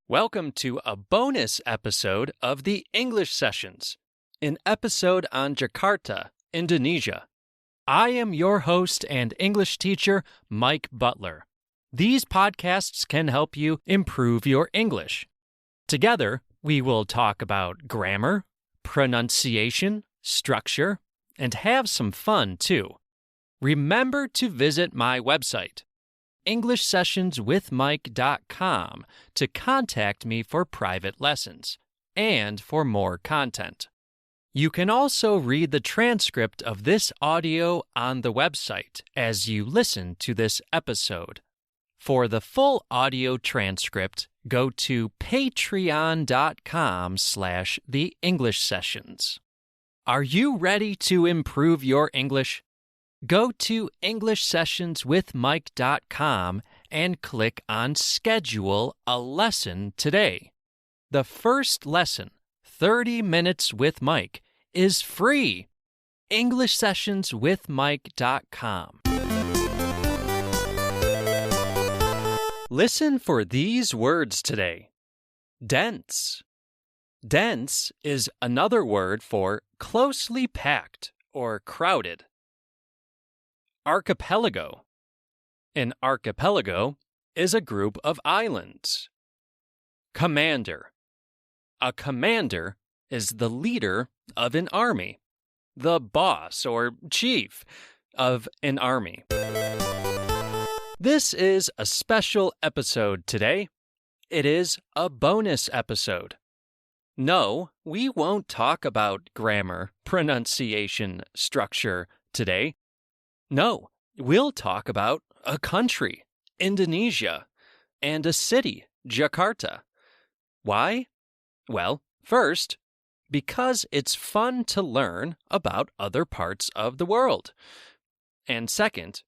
Welcome to a bonus episode of the English Sessions, an episode on Jakarta, Indonesia. I am your host and English teacher, Mike Butler. These podcasts can help you improve your English. Together, we will talk about grammar, pronunciation, structure, and have some fun too. Remember to visit my website, EnglishSessionsWithMike.com, to contact me for private lessons and for more content. You can also read the transcript of this audio on the website as you listen to this episode. For the full audio transcript, go to patreon.com/theenglishsessions. Are you ready to improve your English? Go to EnglishSessionsWithMike.com and click on Schedule a Lesson today. The first lesson, 30 Minutes with Mike, is free. EnglishSessionsWithMike.com. Listen for these words today. Dense. Dense is another word for closely packed or crowded. Archipelago. An archipelago is a group of islands. Commander. A commander is the leader of an army, the boss or chief of an army. This is a special episode today. It is a bonus episode. No, we won't talk about grammar, pronunciation, structure today. No, we'll talk about a country, Indonesia, and a city, Jakarta. Why? Well, first, because it's fun to learn about other parts of the world. And second,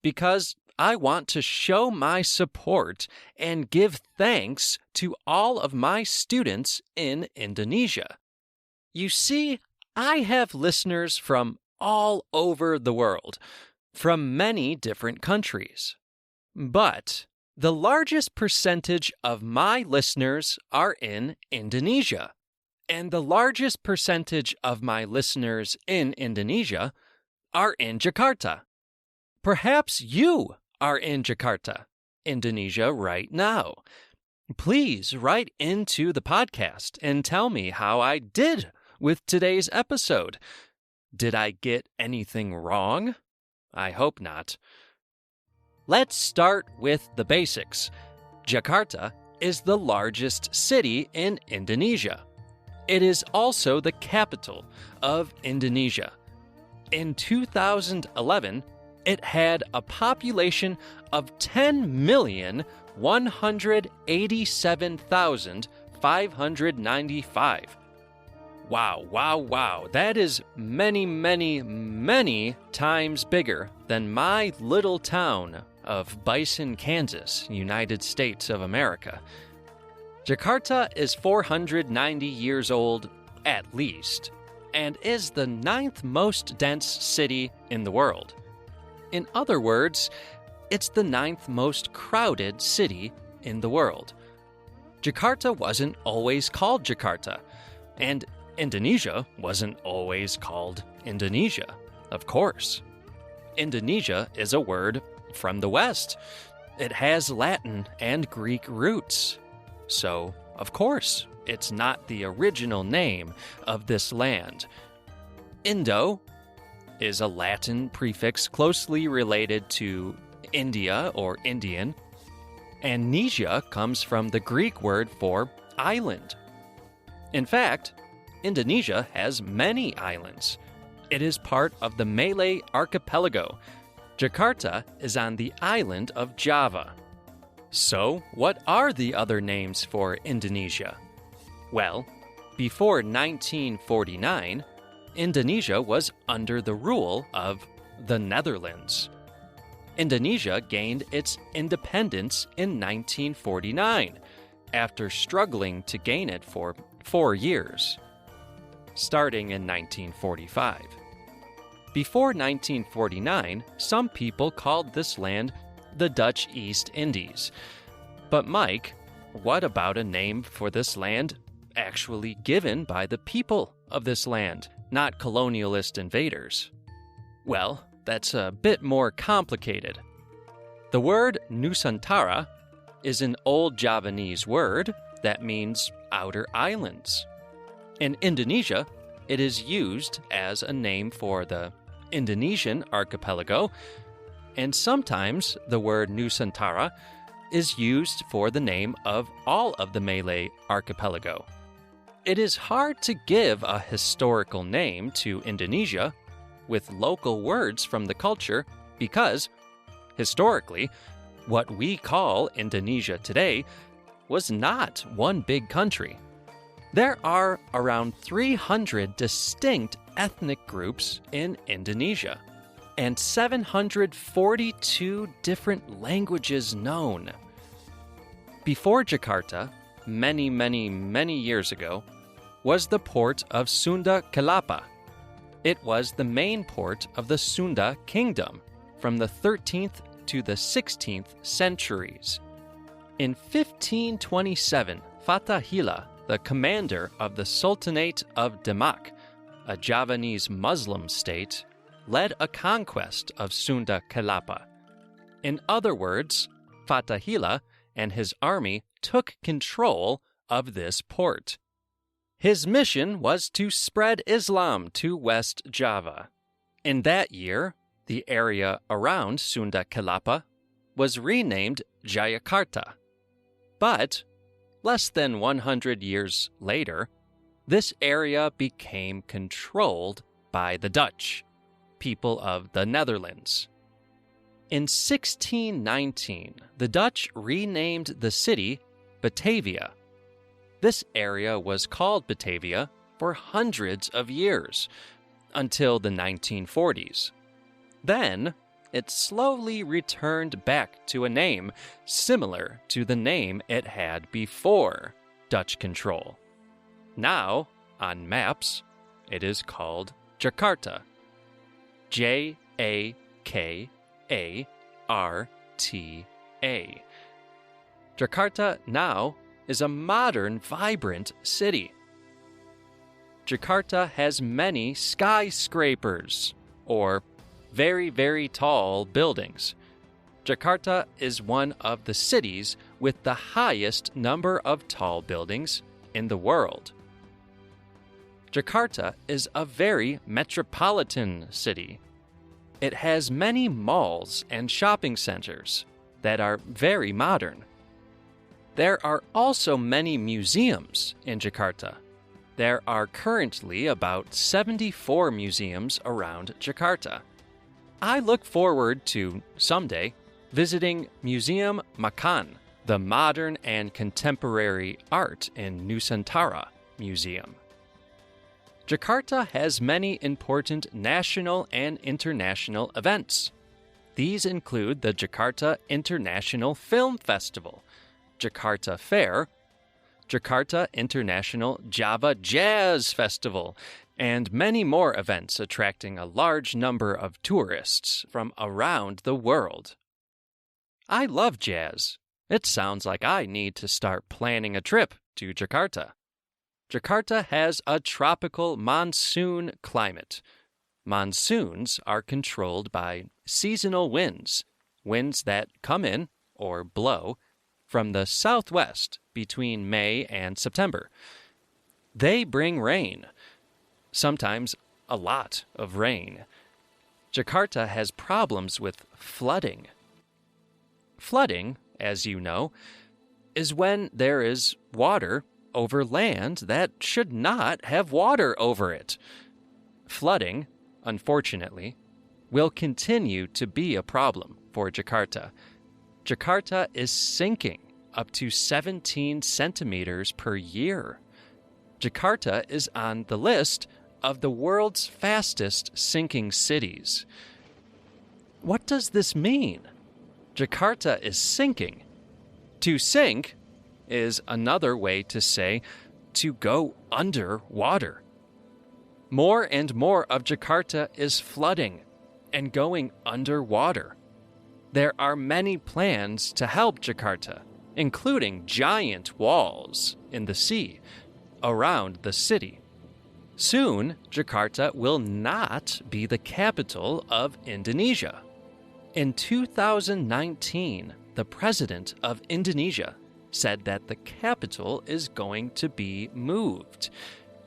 because I want to show my support and give thanks to all of my students in Indonesia. You see, I have listeners from all over the world, from many different countries. But the largest percentage of my listeners are in Indonesia, and the largest percentage of my listeners in Indonesia are in Jakarta. Perhaps you are in Jakarta, Indonesia right now. Please write into the podcast and tell me how I did with today's episode. Did I get anything wrong? I hope not. Let's start with the basics. Jakarta is the largest city in Indonesia. It is also the capital of Indonesia. In 2011, it had a population of 10,187,595. Wow. That is many times bigger than my little town of Bison, Kansas, United States of America. Jakarta is 490 years old, at least, and is the 9th most dense city in the world. In other words, it's the 9th most crowded city in the world. Jakarta wasn't always called Jakarta, and Indonesia wasn't always called Indonesia, of course. Indonesia is a word from the West. It has Latin and Greek roots. So, of course, it's not the original name of this land. Indo is a Latin prefix closely related to India or Indian, and Nesia comes from the Greek word for island. In fact, Indonesia has many islands. It is part of the Malay Archipelago. Jakarta is on the island of Java. So, what are the other names for Indonesia? Well, before 1949, Indonesia was under the rule of the Netherlands. Indonesia gained its independence in 1949, after struggling to gain it for 4 years, starting in 1945. Before 1949, some people called this land the Dutch East Indies. But Mike, what about a name for this land actually given by the people of this land, not colonialist invaders? Well, that's a bit more complicated. The word Nusantara is an old Javanese word that means outer islands. In Indonesia, it is used as a name for the Indonesian archipelago, and sometimes the word Nusantara is used for the name of all of the Malay archipelago. It is hard to give a historical name to Indonesia with local words from the culture because, historically, what we call Indonesia today was not one big country. There are around 300 distinct ethnic groups in Indonesia, and 742 different languages known. Before Jakarta, many years ago, was the port of Sunda Kelapa. It was the main port of the Sunda Kingdom from the 13th to the 16th centuries. In 1527, Fathahillah, the commander of the Sultanate of Demak, a Javanese Muslim state, led a conquest of Sunda Kelapa. In other words, Fathahillah and his army took control of this port. His mission was to spread Islam to West Java. In that year, the area around Sunda Kelapa was renamed Jayakarta. But less than 100 years later, this area became controlled by the Dutch, people of the Netherlands. In 1619, the Dutch renamed the city Batavia. This area was called Batavia for hundreds of years, until the 1940s. Then, it slowly returned back to a name similar to the name it had before Dutch control. Now, on maps, it is called Jakarta. Jakarta. Jakarta now is a modern, vibrant city. Jakarta has many skyscrapers, or very tall buildings. Jakarta is one of the cities with the highest number of tall buildings in the world. Jakarta is a very metropolitan city. It has many malls and shopping centers that are very modern. There are also many museums in Jakarta. There are currently about 74 museums around Jakarta. I look forward to, someday, visiting Museum Makan, the modern and contemporary art in Nusantara Museum. Jakarta has many important national and international events. These include the Jakarta International Film Festival, Jakarta Fair, Jakarta International Java Jazz Festival, and many more events attracting a large number of tourists from around the world. I love jazz. It sounds like I need to start planning a trip to Jakarta. Jakarta has a tropical monsoon climate. Monsoons are controlled by seasonal winds, winds that come in, or blow, from the southwest between May and September. They bring rain, sometimes a lot of rain. Jakarta has problems with flooding. Flooding, as you know, is when there is water over land that should not have water over it. Flooding, unfortunately, will continue to be a problem for Jakarta. Jakarta is sinking up to 17 centimeters per year. Jakarta is on the list of the world's fastest sinking cities. What does this mean? Jakarta is sinking. To sink is another way to say to go under water. More and more of Jakarta is flooding and going underwater. There are many plans to help Jakarta, including giant walls in the sea around the city. Soon, Jakarta will not be the capital of Indonesia. In 2019, the president of Indonesia said that the capital is going to be moved.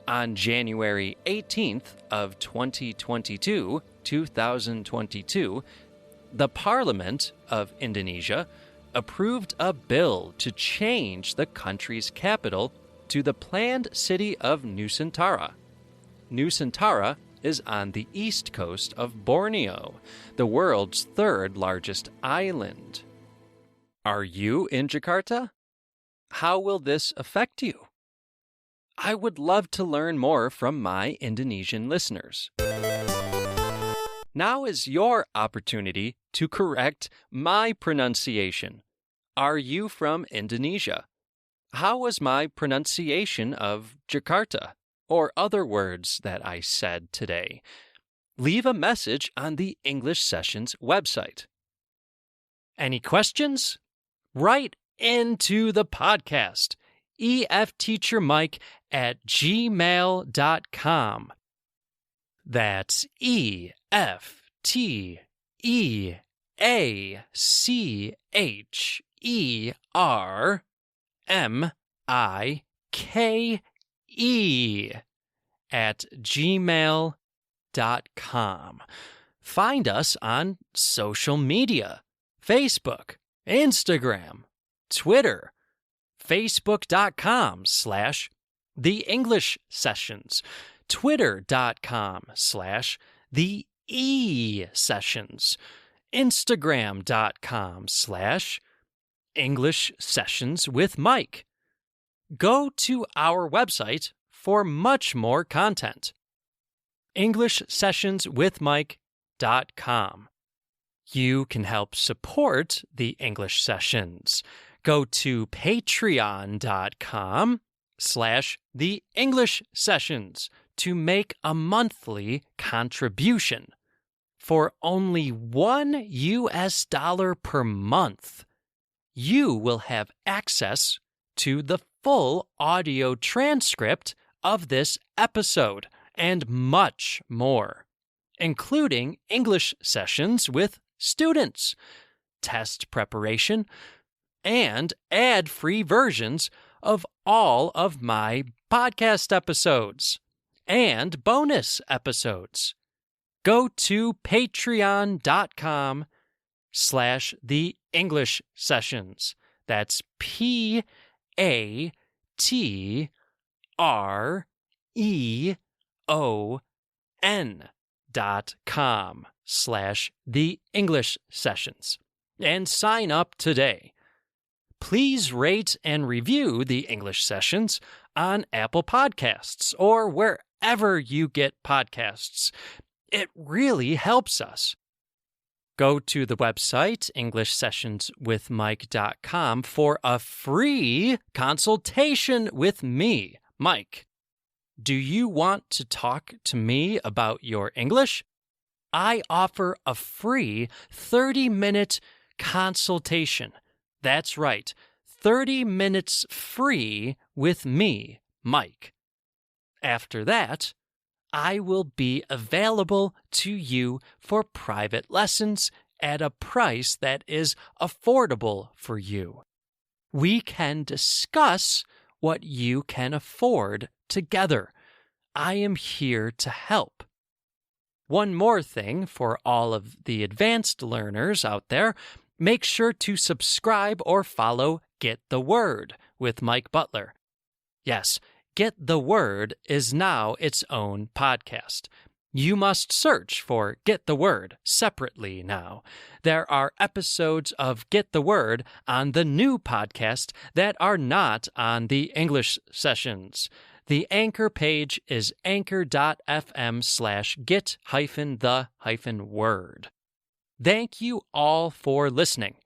On January 18th of 2022, the Parliament of Indonesia approved a bill to change the country's capital to the planned city of Nusantara. Nusantara is on the east coast of Borneo, the world's third largest island. Are you in Jakarta? How will this affect you? I would love to learn more from my Indonesian listeners. Now is your opportunity to correct my pronunciation. Are you from Indonesia? How was my pronunciation of Jakarta or other words that I said today? Leave a message on the English Sessions website. Any questions? Write into the podcast, efteachermike@gmail.com. That's EFTEACHERMIKE@gmail.com. Find us on social media, Facebook, Instagram, Twitter, Facebook.com/The English Sessions, Twitter.com/The E-Sessions, Instagram.com/English Sessions with Mike. Go to our website for much more content. EnglishSessionsWithMike.com. You can help support the English Sessions. Go to patreon.com/The English Sessions to make a monthly contribution. For only $1 per month, you will have access to the full audio transcript of this episode and much more, including English sessions with students, test preparation, and ad-free versions of all of my podcast episodes and bonus episodes. Go to patreon.com/The English Sessions. That's patreon.com/The English Sessions. And sign up today. Please rate and review the English Sessions on Apple Podcasts or wherever you get podcasts. It really helps us. Go to the website, EnglishSessionsWithMike.com, for a free consultation with me, Mike. Do you want to talk to me about your English? I offer a free 30-minute consultation. That's right, 30 minutes free with me, Mike. After that, I will be available to you for private lessons at a price that is affordable for you. We can discuss what you can afford together. I am here to help. One more thing for all of the advanced learners out there, make sure to subscribe or follow Get the Word with Mike Butler. Yes, Get the Word is now its own podcast. You must search for Get the Word separately now. There are episodes of Get the Word on the new podcast that are not on the English Sessions. The anchor page is anchor.fm/get-the-word. Thank you all for listening.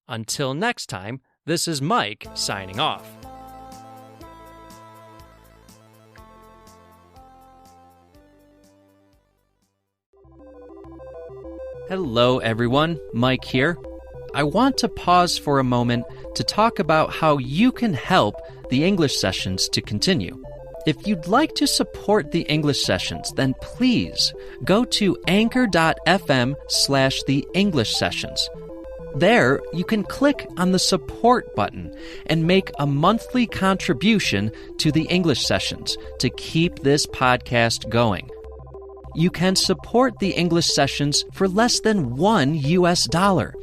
Until next time, this is Mike signing off. Hello, everyone. Mike here. I want to pause for a moment to talk about how you can help the English sessions to continue. If you'd like to support the English sessions, then please go to anchor.fm/the English sessions. There, you can click on the support button and make a monthly contribution to the English sessions to keep this podcast going. You can support the English sessions for less than $1.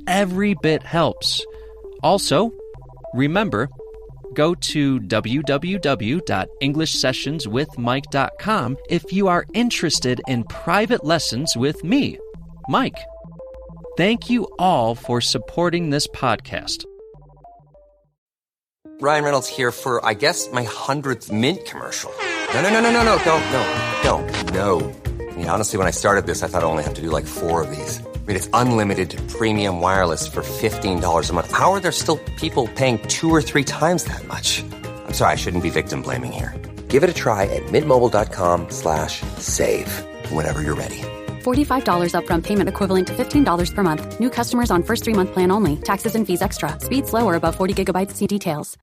Every bit helps. Also, remember, go to www.englishsessionswithmike.com if you are interested in private lessons with me, Mike. Thank you all for supporting this podcast. Ryan Reynolds here for, I guess, my 100th Mint commercial. No, don't. I mean, honestly, when I started this, I thought I only have to do like 4 of these. I mean, it's unlimited premium wireless for $15 a month. How are there still people paying 2 or 3 times that much? I'm sorry, I shouldn't be victim blaming here. Give it a try at mintmobile.com/save. Whenever you're ready. $45 upfront payment equivalent to $15 per month. New customers on first 3-month plan only. Taxes and fees extra. Speed slower above 40 gigabytes. See details.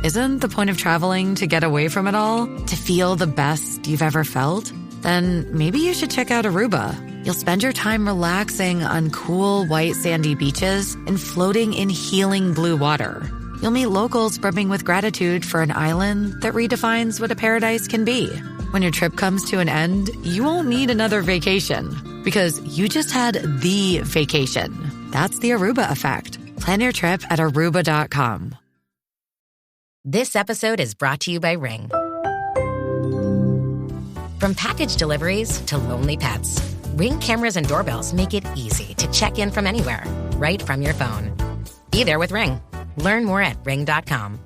Isn't the point of traveling to get away from it all? To feel the best you've ever felt? Then maybe you should check out Aruba. You'll spend your time relaxing on cool, white, sandy beaches and floating in healing blue water. You'll meet locals brimming with gratitude for an island that redefines what a paradise can be. When your trip comes to an end, you won't need another vacation because you just had the vacation. That's the Aruba effect. Plan your trip at Aruba.com. This episode is brought to you by Ring. From package deliveries to lonely pets, Ring cameras and doorbells make it easy to check in from anywhere, right from your phone. Be there with Ring. Learn more at Ring.com.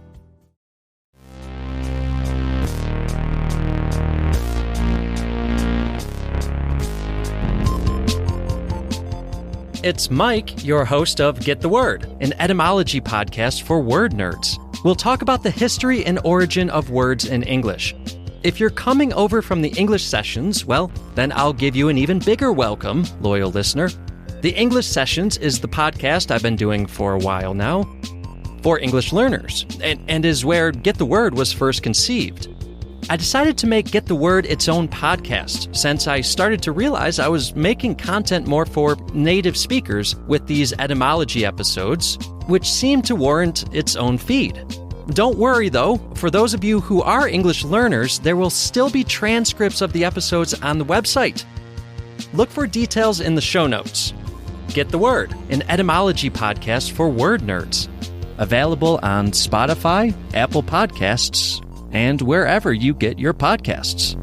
It's Mike, your host of Get the Word, an etymology podcast for word nerds. We'll talk about the history and origin of words in English. If you're coming over from the English sessions, well, then I'll give you an even bigger welcome, loyal listener. The English Sessions is the podcast I've been doing for a while now for English learners, and is where Get the Word was first conceived. I decided to make Get the Word its own podcast since I started to realize I was making content more for native speakers with these etymology episodes, which seemed to warrant its own feed. Don't worry though, for those of you who are English learners, there will still be transcripts of the episodes on the website. Look for details in the show notes. Get the Word, an etymology podcast for word nerds. Available on Spotify, Apple Podcasts, and wherever you get your podcasts.